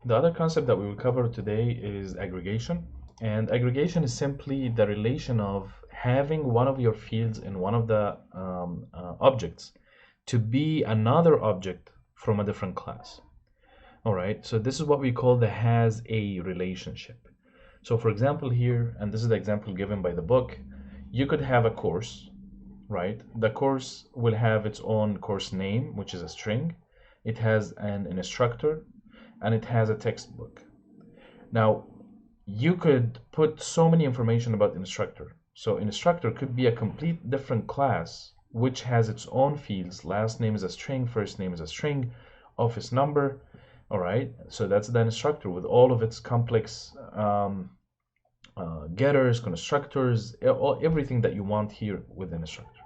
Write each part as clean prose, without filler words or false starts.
The other concept that we will cover today is aggregation. And aggregation is simply the relation of having one of your fields in one of the objects to be another object from a different class. All right, so this is what we call the has a relationship. So for example here, and this is the example given by the book, you could have a course, right? The course will have its own course name, which is a string. It has an instructor, and it has a textbook. Now, you could put so many information about instructor. So instructor could be a complete different class, which has its own fields. Last name is a string, first name is a string, office number. All right, so that's the instructor with all of its complex getters, constructors, everything that you want here with an instructor.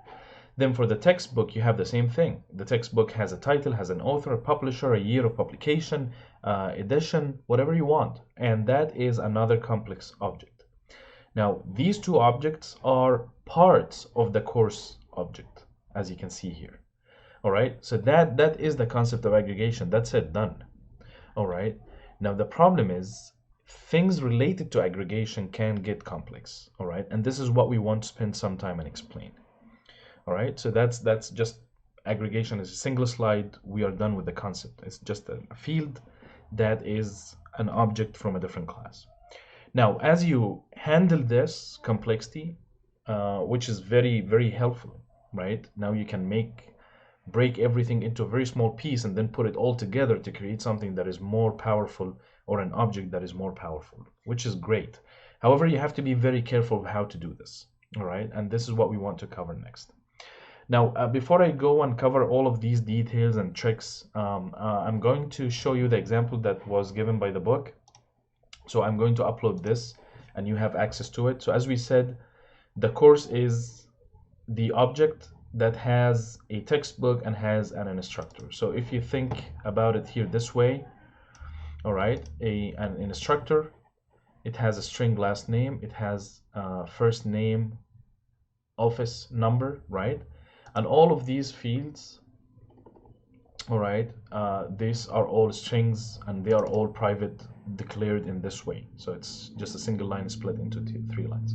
Then for the textbook, you have the same thing. The textbook has a title, has an author, a publisher, a year of publication, edition, whatever you want. And that is another complex object. Now, these two objects are parts of the course object, as you can see here. All right, so that is the concept of aggregation. That's it, done. All right, now the problem is things related to aggregation can get complex. All right, and this is what we want to spend some time and explain. All right, so that's just aggregation is a single slide. We are done with the concept. It's just a field that is an object from a different class. Now, as you handle this complexity, which is very, very helpful, right? Now you can break everything into a very small piece and then put it all together to create something that is more powerful, or an object that is more powerful, which is great. However, you have to be very careful of how to do this. All right, and this is what we want to cover next. Now, before I go and cover all of these details and tricks, I'm going to show you the example that was given by the book. So I'm going to upload this and you have access to it. So as we said, the course is the object that has a textbook and has an instructor. So if you think about it here this way, all right, an instructor, it has a string last name, it has first name, office number, right? And all of these fields, all right, these are all strings and they are all private, declared in this way. So it's just a single line split into three lines.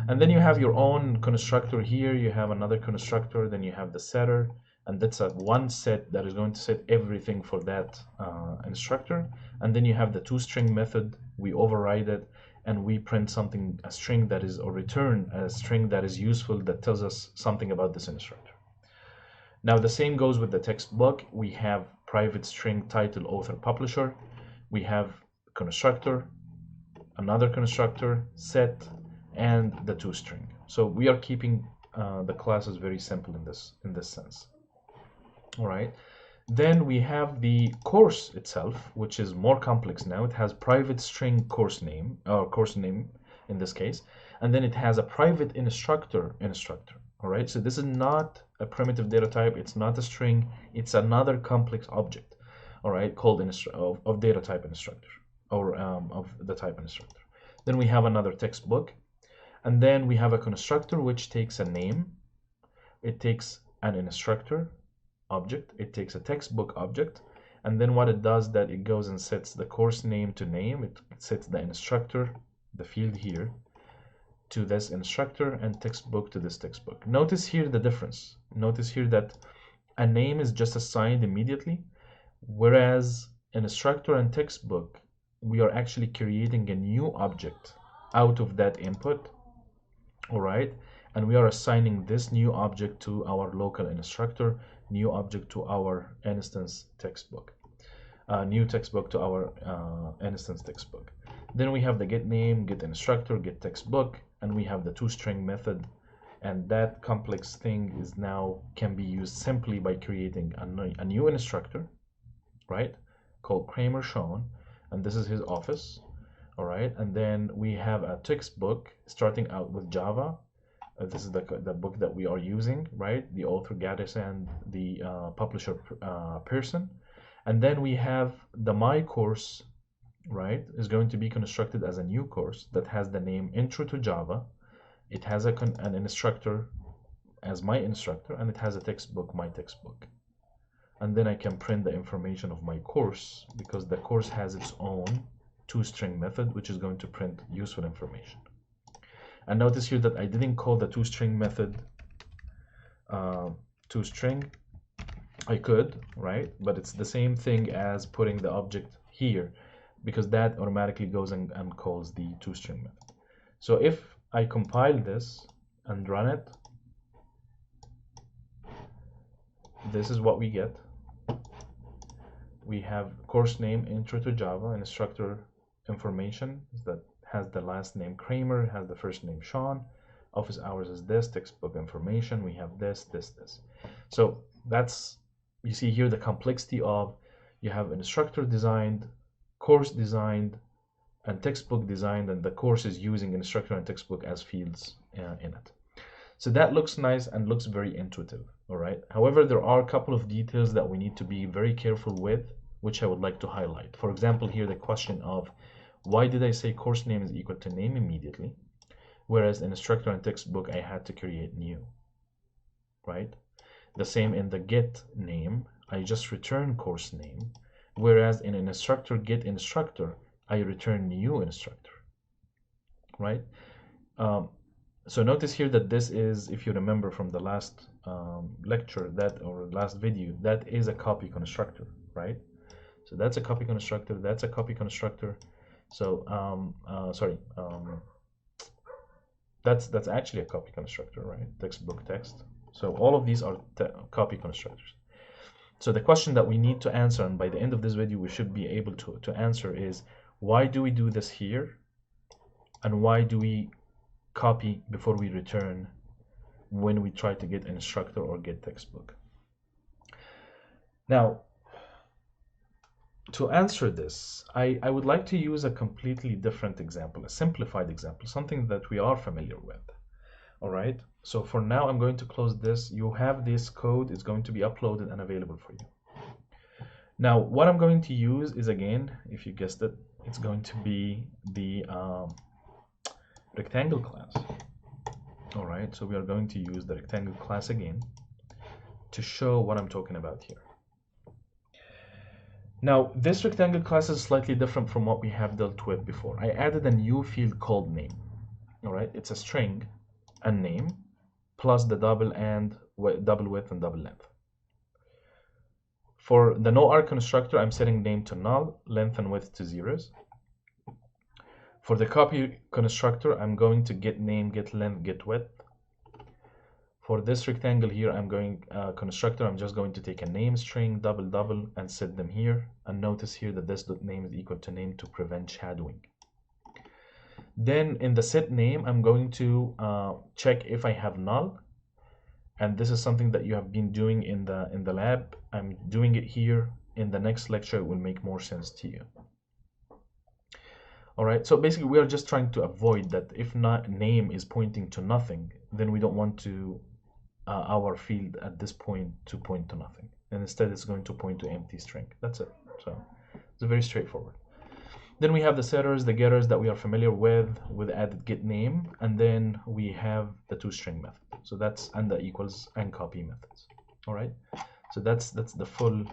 And then you have your own constructor here, you have another constructor, then you have the setter, and that's a one set that is going to set everything for that instructor. And then you have the toString method, we override it, and we print something, a string that is, or return a string that is useful, that tells us something about this instructor. Now the same goes with the textbook. We have private string, title, author, publisher. We have constructor, another constructor, set, and the toString. So we are keeping the classes very simple in this sense. All right. Then we have the course itself, which is more complex now. It has private string course name, or course name in this case, and then it has a private instructor. All right. So this is not a primitive data type. It's not a string. It's another complex object. All right, called of data type instructor, or of the type instructor. Then we have another textbook. And then we have a constructor which takes a name, it takes an instructor object, it takes a textbook object, and then what it does that it goes and sets the course name to name, it sets the instructor, the field here, to this instructor, and textbook to this textbook. Notice here the difference. Notice here that a name is just assigned immediately, whereas instructor and textbook, we are actually creating a new object out of that input. All right, and we are assigning this new object to our local instructor, new object to our instance textbook, new textbook to our instance textbook. Then we have the get name, get instructor, get textbook, and we have the toString method, and that complex thing is now can be used simply by creating a new instructor, right, called Kramer Sean, and this is his office. All right, and then we have a textbook starting out with Java. This is the book that we are using, right? The author Gaddis and the publisher Pearson. And then we have the my course, right, is going to be constructed as a new course that has the name Intro to Java. It has an instructor as my instructor, and it has a textbook, my textbook. and then I can print the information of my course, because the course has its own toString method, which is going to print useful information. And notice here that I didn't call the toString method toString. I could, right? But it's the same thing as putting the object here, because that automatically goes and calls the toString method. So if I compile this and run it, this is what we get. We have course name, intro to Java, and instructor information that has the last name Kramer, has the first name Sean, office hours is this, textbook information, we have this. So that's, you see here the complexity of, you have an instructor designed, course designed, and textbook designed, and the course is using instructor and textbook as fields in it. So that looks nice and looks very intuitive, all right? However, there are a couple of details that we need to be very careful with, which I would like to highlight. For example, here the question of, why did I say course name is equal to name immediately, whereas in instructor and textbook I had to create new, right? The same in the get name, I just return course name, whereas in an instructor get instructor, I return new instructor, right? So notice here that this is, if you remember from the last lecture, that, or last video, that is a copy constructor, right? So that's a copy constructor, that's a copy constructor. So that's actually a copy constructor, right? Textbook text. So all of these are copy constructors. So the question that we need to answer, and by the end of this video we should be able to answer, is why do we do this here, and why do we copy before we return when we try to get instructor or get textbook? Now, to answer this, I would like to use a completely different example, a simplified example, something that we are familiar with. All right, so for now I'm going to close this. You have this code, it's going to be uploaded and available for you. Now what I'm going to use is, again, if you guessed it, it's going to be the rectangle class. All right, so we are going to use the rectangle class again to show what I'm talking about here. Now this rectangle class is slightly different from what we have dealt with before. I added a new field called name. All right, it's a string and name plus the double width and double length. For the no arc constructor, I'm setting name to null, length and width to zeros. For the copy constructor, I'm going to get name, get length, get width. For this rectangle here, I'm going constructor, I'm just going to take a name string, double, and set them here. And notice here that this name is equal to name to prevent shadowing. Then in the set name, I'm going to check if I have null. And this is something that you have been doing in the lab. I'm doing it here. In the next lecture, it will make more sense to you. All right, so basically we are just trying to avoid that if not name is pointing to nothing, then we don't want to our field at this point to point to nothing. And instead it's going to point to empty string. That's it. So it's very straightforward. Then we have the setters, the getters that we are familiar with added get name, and then we have the toString method. So that's, and the equals and copy methods. All right, so that's the full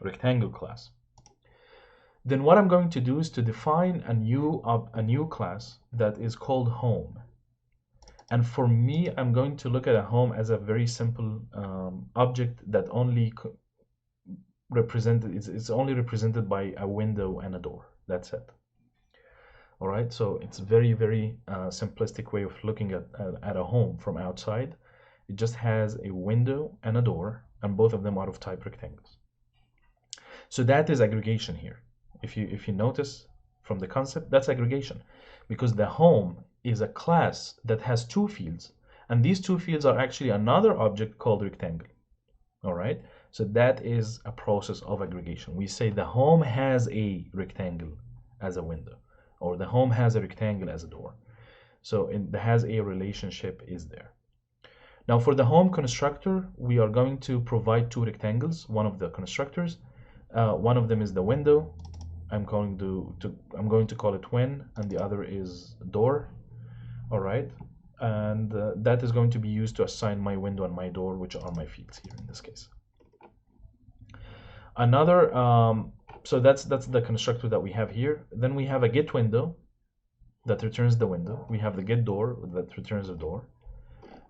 rectangle class. Then what I'm going to do is to define a new class that is called home. And for me, I'm going to look at a home as a very simple object that only it's only represented by a window and a door. That's it. All right, so it's very simplistic way of looking at a home from outside. It just has a window and a door, and both of them are of type rectangles. So that is aggregation here. If you notice from the concept, that's aggregation, because the home is a class that has two fields, and these two fields are actually another object called rectangle. All right, so that is a process of aggregation. We say the home has a rectangle as a window, or the home has a rectangle as a door. So the has a relationship is there. Now for the home constructor, we are going to provide two rectangles, one of the constructors. One of them is the window. I'm going to call it win, and the other is door. All right, and that is going to be used to assign my window and my door, which are my fields here in this case. Another, so that's the constructor that we have here. Then we have a get window that returns the window. We have the get door that returns the door.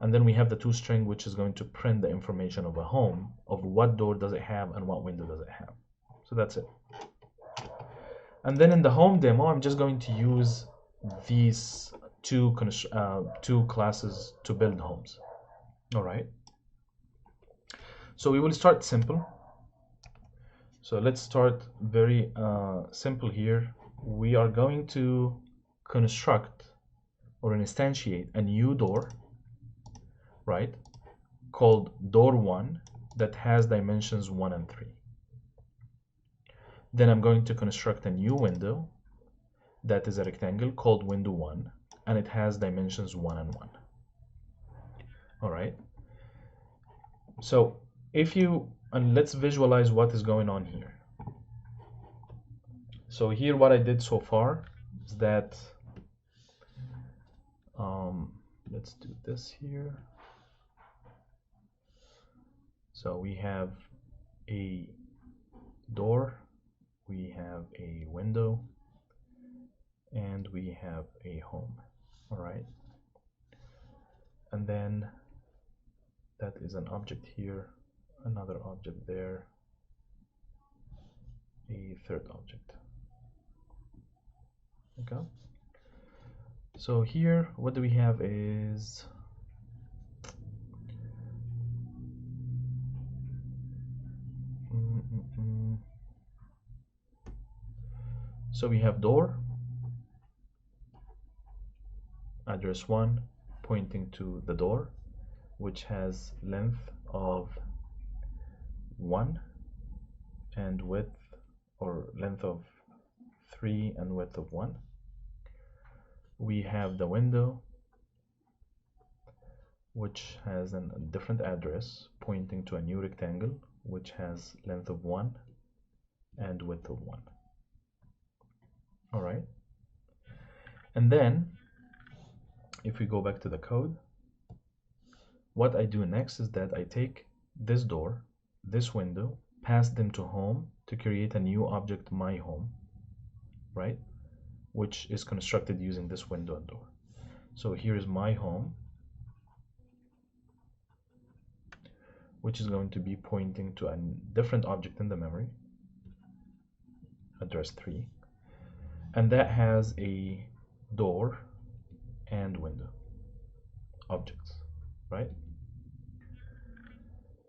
And then we have the toString, which is going to print the information of a home, of what door does it have and what window does it have. So that's it. And then in the home demo, I'm just going to use these two classes to build homes. All right. So we will start simple. So let's start very simple here. We are going to construct or instantiate a new door, right, called door1 that has dimensions 1 and 3. Then I'm going to construct a new window that is a rectangle called window1, and it has dimensions 1 and 1. All right. So and let's visualize what is going on here. So here what I did so far is that let's do this here. So we have a door, we have a window, and we have a home. All right. And then that is an object here, another object there, a third object. Okay. So here what do we have is so we have door, address 1 pointing to the door, which has length of 1 and width, or length of 3 and width of 1. We have the window, which has a different address pointing to a new rectangle, which has length of 1 and width of 1. All right. And then if we go back to the code, what I do next is that I take this door, this window, pass them to home to create a new object, my home, right, which is constructed using this window and door. So here is my home, which is going to be pointing to a different object in the memory, address 3, and that has a door and window objects, right?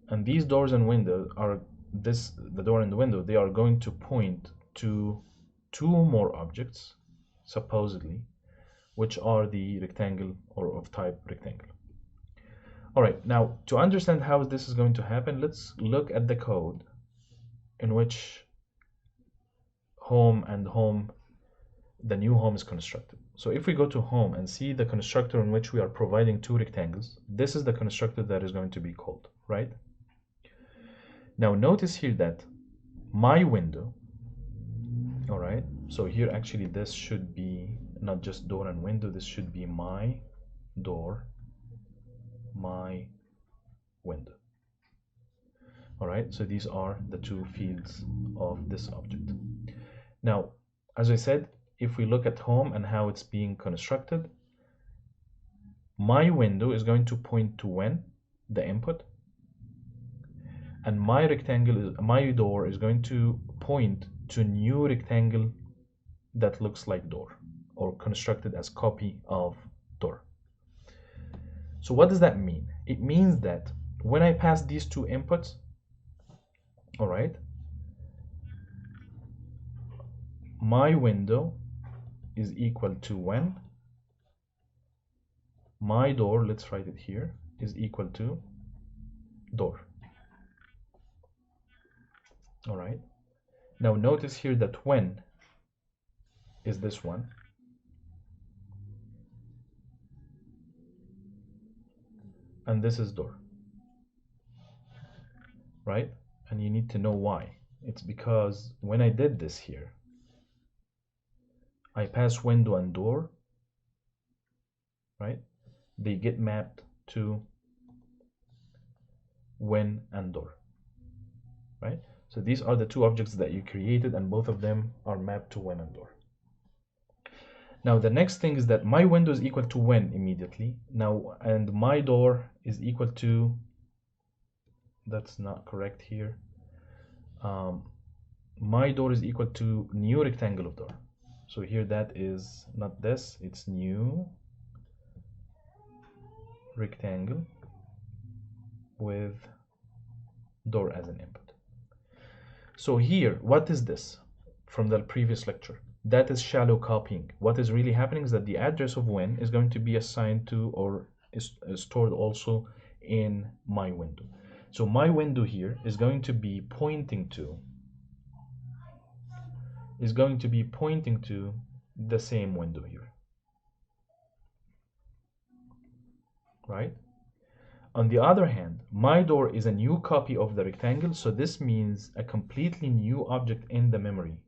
And these doors and windows are the door and the window, they are going to point to 2 more objects, supposedly, which are the rectangle or of type rectangle. All right, now to understand how this is going to happen, let's look at the code in which home and home, the new home is constructed. So if we go to home and see the constructor in which we are providing 2 rectangles, this is the constructor that is going to be called, right? Now notice here that my window, all right, so here actually this should be not just door and window, this should be my door, my window. All right, so these are the 2 fields of this object. Now, as I said, if we look at home and how it's being constructed, my window is going to point to when, the input, and my rectangle, my door is going to point to new rectangle that looks like door, or constructed as copy of door. So what does that mean? It means that when I pass these 2 inputs, all right, my window is equal to when my door, let's write it here, is equal to door. All right. Now notice here that when is this one, and this is door, right? And you need to know why. It's because when I did this here, I pass window and door, right? They get mapped to when and door, right? So these are the two objects that you created, and both of them are mapped to when and door. Now the next thing is that my window is equal to when immediately. Now, and my door is equal to, that's not correct here. My door is equal to new rectangle of door. So here that is not this, it's new rectangle with door as an input. So here, what is this from the previous lecture? That is shallow copying. What is really happening is that the address of when is going to be assigned to, or is stored also in my window. So my window here is going to be pointing to the same window here, right? On the other hand, my door is a new copy of the rectangle, so this means a completely new object in the memory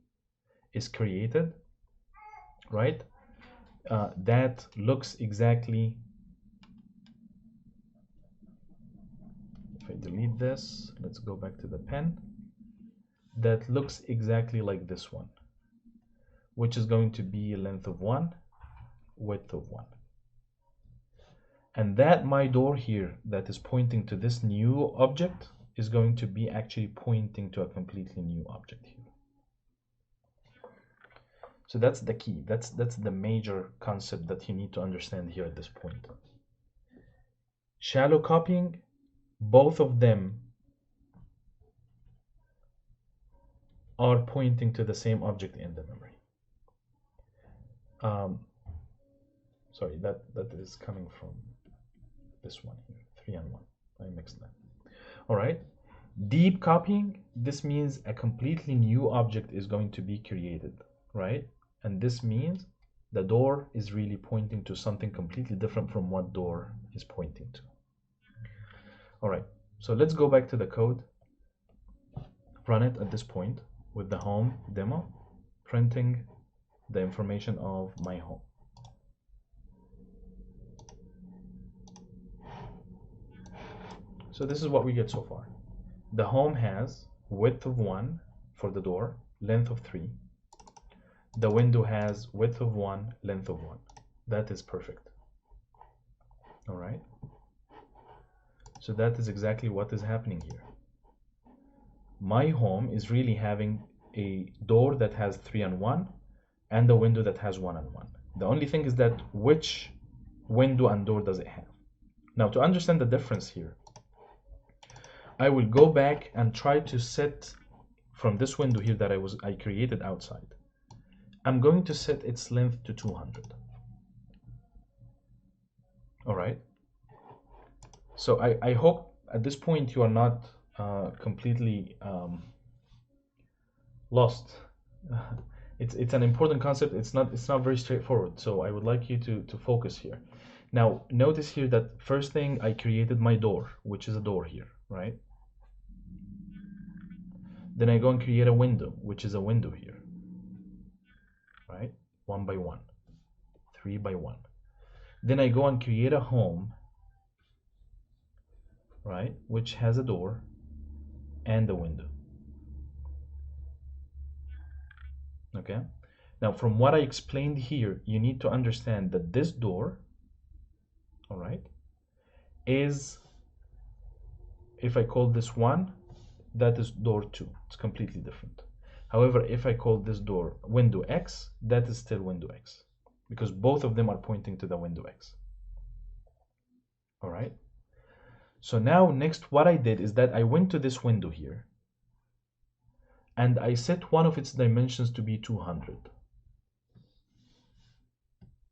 is created, right? That looks exactly, if I delete this, let's go back to the pen, that looks exactly like this one, which is going to be length of 1, width of 1. And that my door here that is pointing to this new object is going to be actually pointing to a completely new object here. So that's the key. That's the major concept that you need to understand here at this point. Shallow copying, both of them are pointing to the same object in the memory. Sorry, that is coming from this one here, 3 and 1. I mixed that. All right. Deep copying, this means a completely new object is going to be created, right? And this means the door is really pointing to something completely different from what door is pointing to. All right, so let's go back to the code, run it at this point with the home demo, printing the information of my home. So this is what we get so far. The home has width of 1 for the door, length of 3. The window has width of 1, length of 1. That is perfect. All right. So that is exactly what is happening here. My home is really having a door that has 3 and 1 and a window that has 1 and 1. The only thing is that which window and door does it have? Now, to understand the difference here, I will go back and try to set from this window here that I created outside. I'm going to set its length to 200. All right. So I hope at this point you are not completely lost. It's an important concept. It's not very straightforward. So I would like you to focus here. Now notice here that first thing I created my door, which is a door here, right? Then I go and create a window, which is a window here, right? 1 by 1, 3 by 1. Then I go and create a home, right, which has a door and a window. Okay, now from what I explained here, you need to understand that this door, all right, is, if I call this 1, that is door 2. It's completely different. However, if I call this door window X, that is still window X, because both of them are pointing to the window X. All right. So now next what I did is that I went to this window here and I set one of its dimensions to be 200.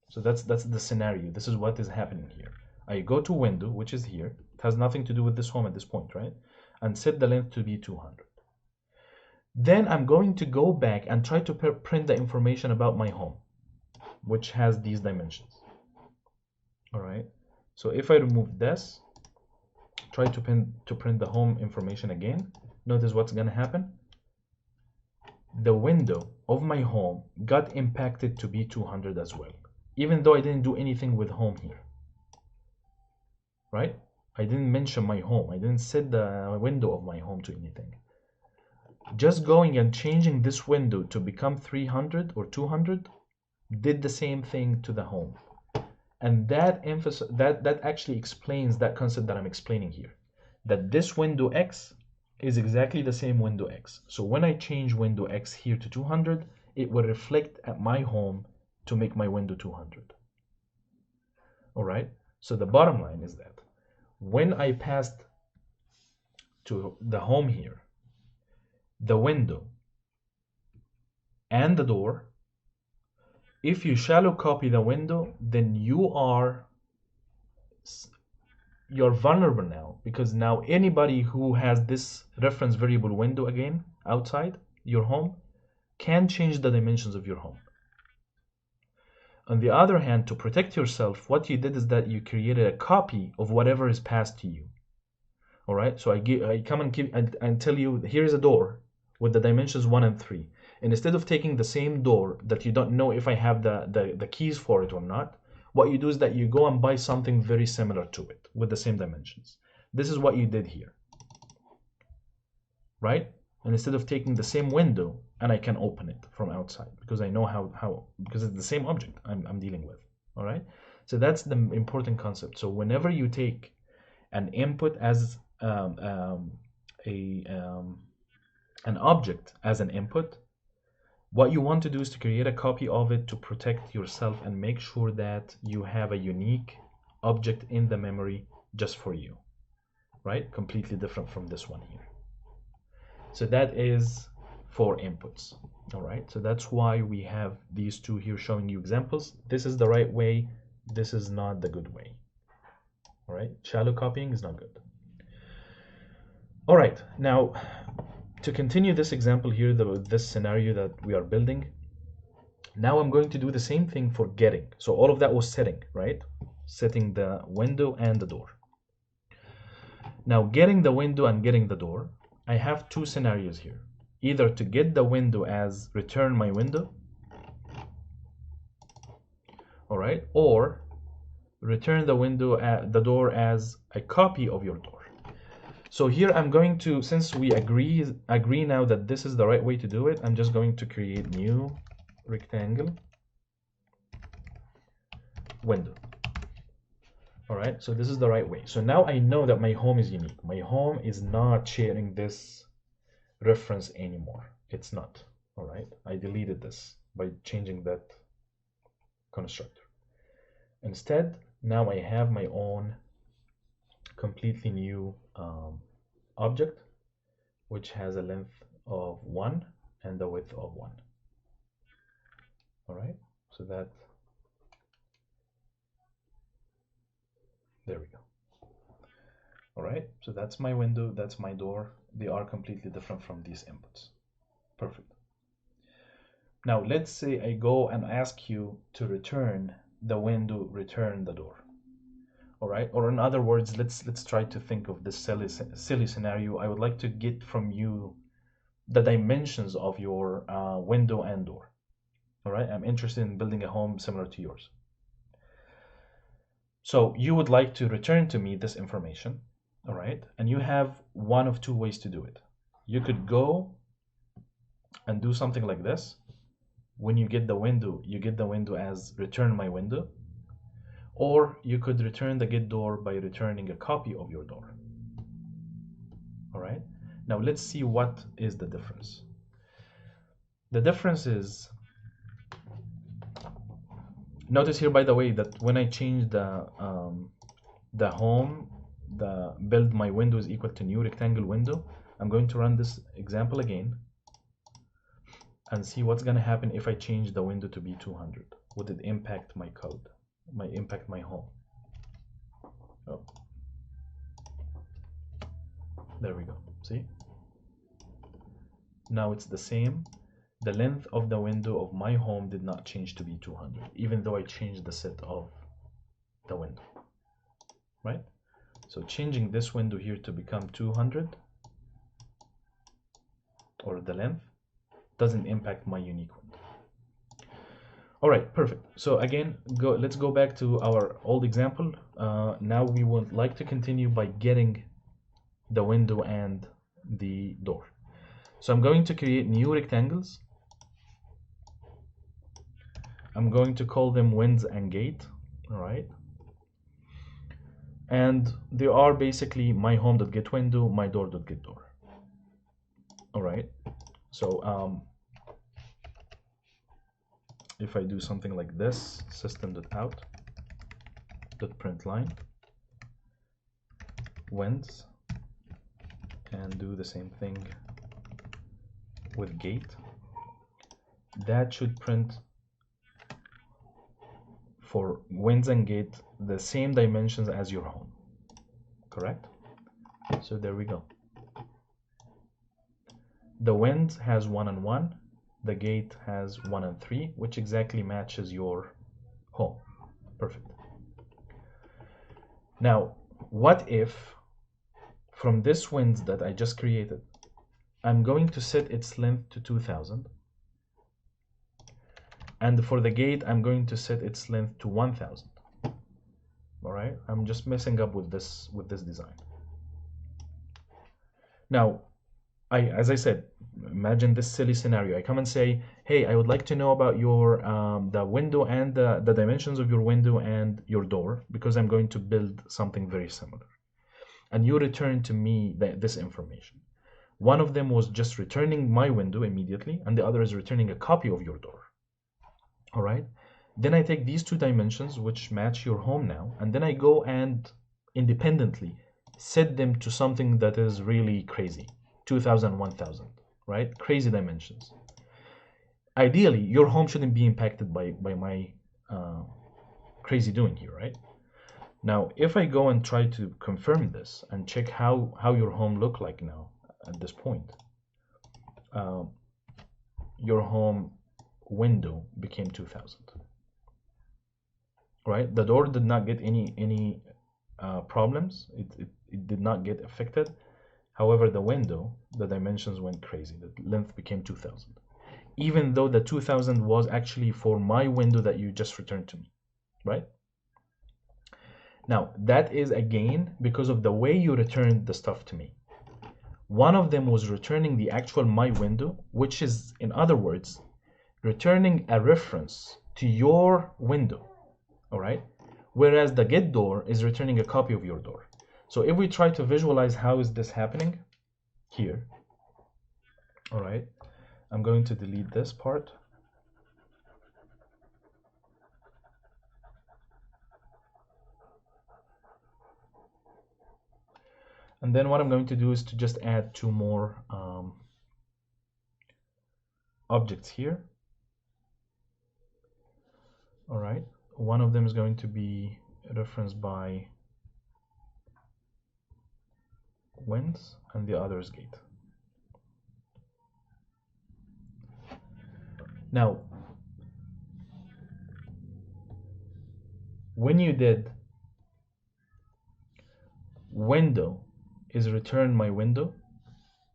So that's the scenario. This is what is happening here. I go to window, which is here. It has nothing to do with this home at this point, right? And set the length to be 200. Then I'm going to go back and try to print the information about my home, which has these dimensions. All right. So if I remove this, try to print the home information again, notice what's going to happen. The window of my home got impacted to be 200 as well, even though I didn't do anything with home here, right? I didn't mention my home. I didn't set the window of my home to anything. Just going and changing this window to become 300 or 200 did the same thing to the home. And that actually explains that concept that I'm explaining here, that this window X is exactly the same window X. So when I change window X here to 200, it will reflect at my home to make my window 200. All right, so the bottom line is that when I passed to the home here, the window and the door, if you shallow copy the window, then you're vulnerable now, because now anybody who has this reference variable window again outside your home can change the dimensions of your home. On the other hand, to protect yourself, what you did is that you created a copy of whatever is passed to you. All right, so I come and tell you, here's a door with the dimensions 1 and 3. And instead of taking the same door that you don't know if I have the keys for it or not, what you do is that you go and buy something very similar to it with the same dimensions. This is what you did here, right? And instead of taking the same window, and I can open it from outside because I know how because it's the same object I'm dealing with. All right, so that's the important concept. So whenever you take an input as an object as an input, what you want to do is to create a copy of it to protect yourself and make sure that you have a unique object in the memory just for you, right? Completely different from this one here. So that is for inputs. All right, so that's why we have these two here showing you examples. This is the right way, this is not the good way. All right, shallow copying is not good. All right, now to continue this example here, this scenario that we are building, now I'm going to do the same thing for getting. So all of that was setting, right? Setting the window and the door. Now getting the window and getting the door, I have two scenarios here. Either to get the window as return my window, all right, or return the window the door as a copy of your door. So here I'm going to, since we agree now that this is the right way to do it, I'm just going to create new rectangle window. All right, so this is the right way. So now I know that my home is unique. My home is not sharing this reference anymore. It's not. All right, I deleted this by changing that constructor. Instead, now I have my own completely new object, which has a length of 1 and the width of 1. All right, so that, there we go. All right, so that's my window, that's my door. They are completely different from these inputs. Perfect. Now let's say I go and ask you to return the window, return the door. All right, or in other words, let's try to think of this silly scenario. I would like to get from you the dimensions of your window and door. All right, I'm interested in building a home similar to yours. So you would like to return to me this information, all right? And you have one of two ways to do it. You could go and do something like this. When you get the window, you get the window as return my window. Or you could return the get door by returning a copy of your door. All right? Now let's see what is the difference. The difference is, notice here, by the way, that when I change the home, the build my window is equal to new rectangle window. I'm going to run this example again and see what's going to happen if I change the window to be 200. Would it impact my code? Might impact my home. Oh, there we go. See? Now it's the same. The length of the window of my home did not change to be 200, even though I changed the set of the window, right? So changing this window here to become 200, or the length, doesn't impact my unique window. All right, perfect. So again, let's go back to our old example. Now we would like to continue by getting the window and the door. So I'm going to create new rectangles. I'm going to call them winds and gate, all right? And they are basically my home.getWindow, my door.getDoor, all right? So if I do something like this, system.out.println winds, and do the same thing with gate, that should print for winds and gate the same dimensions as your home, correct? So there we go. The wind has 1 and 1, the gate has 1 and 3, which exactly matches your home. Perfect. Now, what if from this wind that I just created, I'm going to set its length to 2000, and for the gate I'm going to set its length to 1000. All right, I'm just messing up with this design. Now, as I said, imagine this silly scenario. I come and say, hey, I would like to know about your the window and the dimensions of your window and your door, because I'm going to build something very similar. And you return to me this information. One of them was just returning my window immediately, and the other is returning a copy of your door. All right. Then I take these two dimensions, which match your home now, and then I go and independently set them to something that is really crazy. 2000, 1000, right? Crazy dimensions. Ideally, your home shouldn't be impacted by my crazy doing here, right? Now, if I go and try to confirm this and check how your home look like now at this point, your home window became 2000, right? The door did not get any problems. It did not get affected. However, the window, the dimensions went crazy. The length became 2000, even though the 2000 was actually for my window that you just returned to me, right? Now, that is again because of the way you returned the stuff to me. One of them was returning the actual my window, which is, in other words, returning a reference to your window, all right? Whereas the get door is returning a copy of your door. So if we try to visualize how is this happening here, all right, I'm going to delete this part. And then what I'm going to do is to just add two more objects here. All right, one of them is going to be referenced by winds and the other is gate. Now, when you did window is return my window,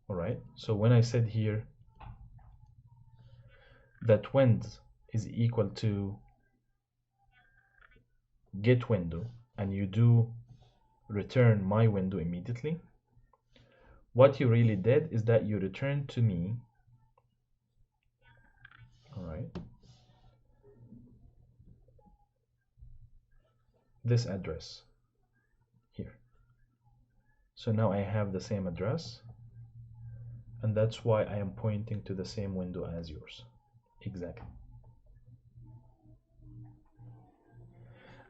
all right? So when I said here that winds is equal to get window, and you do return my window immediately, what you really did is that you returned to me, all right, this address here. So now I have the same address, and that's why I am pointing to the same window as yours. Exactly.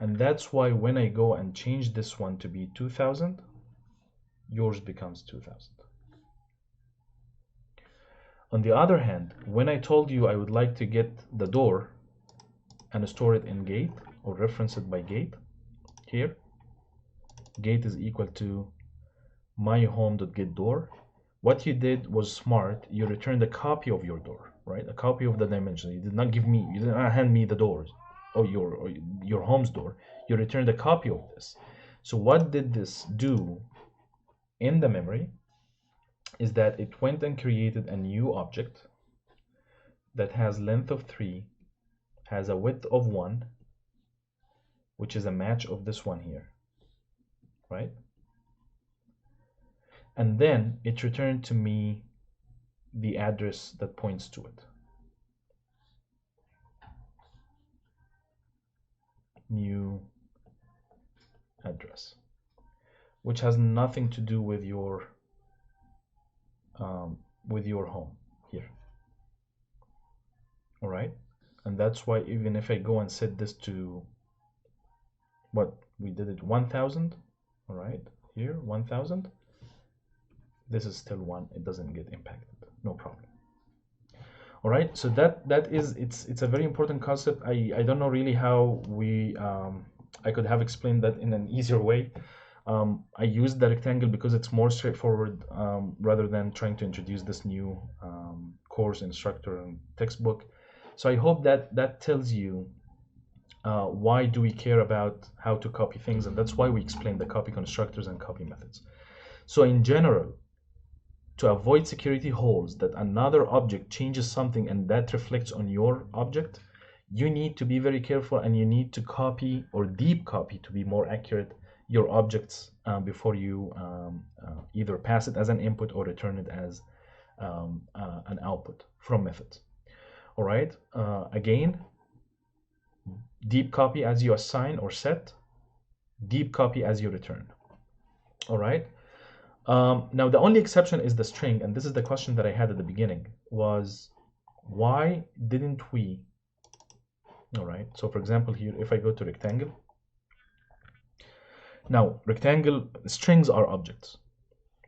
And that's why when I go and change this one to be 2000, yours becomes 2000. On the other hand, when I told you I would like to get the door and store it in gate or reference it by gate, here, gate is equal to my home.getDoor. What you did was smart. You returned a copy of your door, right? A copy of the dimension. You did not give me, you did not hand me the doors or your home's door. You returned a copy of this. So what did this do in the memory is that it went and created a new object that has length of 3, has a width of 1, which is a match of this one here, right? And then it returned to me the address that points to it. New address, which has nothing to do with your home here. All right, and that's why even if I go and set this to what we did it 1000, all right, here 1000, this is still 1, it doesn't get impacted, no problem. All right, so that is, it's a very important concept. I don't know really how we I could have explained that in an easier way. I used the rectangle because it's more straightforward, rather than trying to introduce this new course instructor and textbook. So I hope that that tells you why do we care about how to copy things, and that's why we explain the copy constructors and copy methods. So in general, to avoid security holes that another object changes something and that reflects on your object, you need to be very careful, and you need to copy, or deep copy to be more accurate, your objects before you either pass it as an input or return it as an output from methods. All right, again, deep copy as you assign or set, deep copy as you return. All right. Now the only exception is the string, and this is the question that I had at the beginning, was why didn't we, all right, so for example here, if I go to rectangle, now rectangle strings are objects,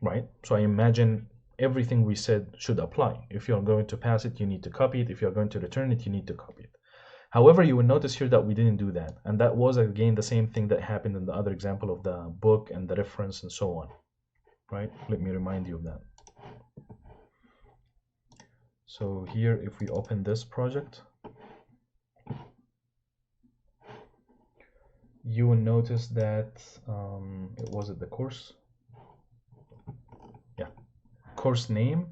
right? So I imagine everything we said should apply. If you're going to pass it, you need to copy it. If you're going to return it, you need to copy it. However, you will notice here that we didn't do that, and that was again the same thing that happened in the other example of the book and the reference and so on, right? Let me remind you of that. So here, if we open this project, you will notice that it was at the course, yeah, course name,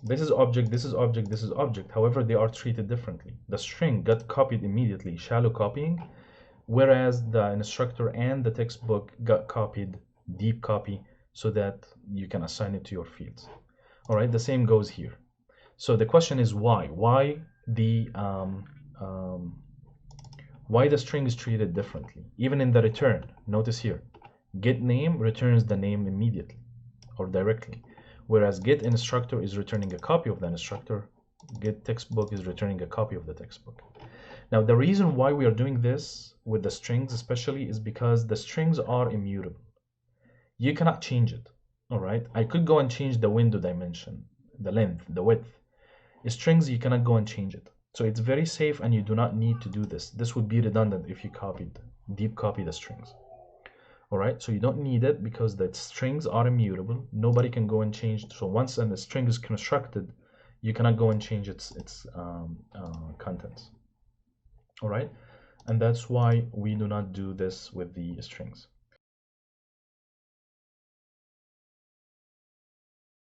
this is object, this is object, this is object. However, they are treated differently. The string got copied immediately, shallow copying, whereas the instructor and the textbook got copied, deep copy, so that you can assign it to your fields. All right, the same goes here. So the question is why? Why the string is treated differently? Even in the return, notice here, get name returns the name immediately or directly, whereas get instructor is returning a copy of the instructor, get textbook is returning a copy of the textbook. Now the reason why we are doing this with the strings especially is because the strings are immutable. You cannot change it. All right, I could go and change the window dimension, the length, the width. Strings, you cannot go and change it. So it's very safe, and you do not need to do this. This would be redundant if you deep copy the strings. All right, so you don't need it because the strings are immutable. Nobody can go and change it. So once a string is constructed, you cannot go and change its contents. All right, and that's why we do not do this with the strings.